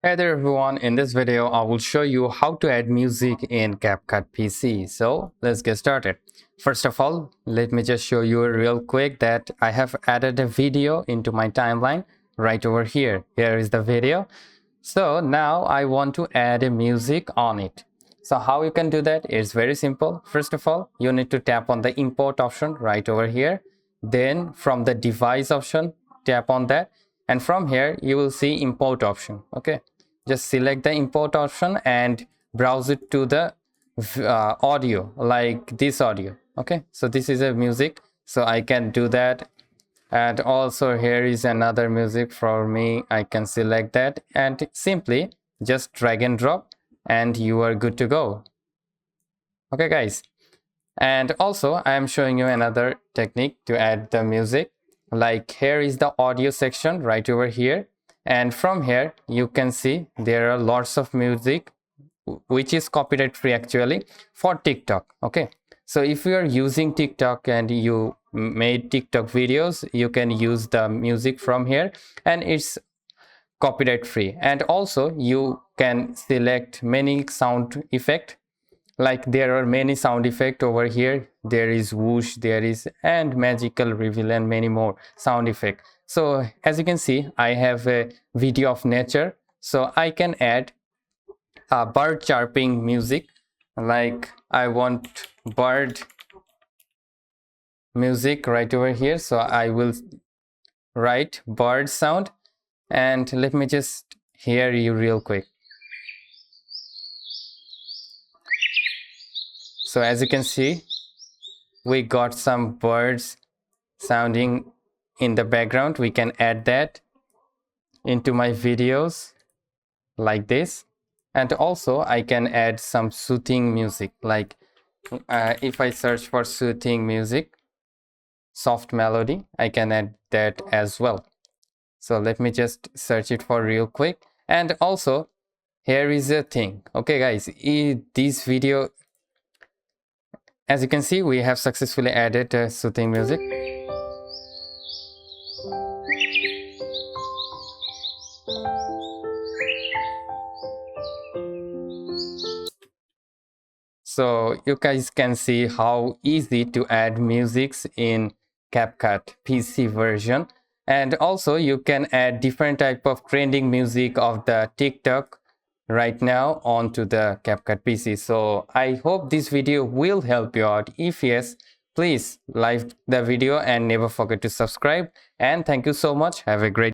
Hey there everyone, in this video I will show you how to add music in CapCut PC. So let's get started. First of all, let me just show you real quick that I have added a video into my timeline right over here. Here is the video. So now I want to add a music on it. So how you can do that? It's very simple. First of all, you need to tap on the import option right over here. Then from the device option, tap on that. And from here, you will see import option. Okay. Just select the import option and browse it to the audio, like this audio. Okay. So this is a music. So I can do that. And also here is another music for me. I can select that and simply just drag and drop and you are good to go. Okay guys, and also I am showing you another technique to add the music. Like here is the audio section right over here, and from here you can see there are lots of music which is copyright free actually for TikTok. Okay, so if you are using TikTok and you made TikTok videos, you can use the music from here and it's copyright free. And also you can select many sound effect, like there are many sound effect over here. There is whoosh, there is and magical reveal and many more sound effect. So as you can see, I have a video of nature, so I can add bird chirping music. Like I want bird music right over here, so I will write bird sound and let me just hear you real quick. So as you can see, we got some birds sounding in the background. We can add that into my videos like this. And also I can add some soothing music, like if I search for soothing music, soft melody, I can add that as well. So let me just search it for real quick. And also here is a thing. Okay guys, this video, as you can see, we have successfully added soothing music. So you guys can see how easy to add musics in CapCut PC version. And also you can add different type of trending music of the TikTok right now onto the CapCut PC. So I hope this video will help you out. If yes, please like the video and never forget to subscribe. And thank you so much. Have a great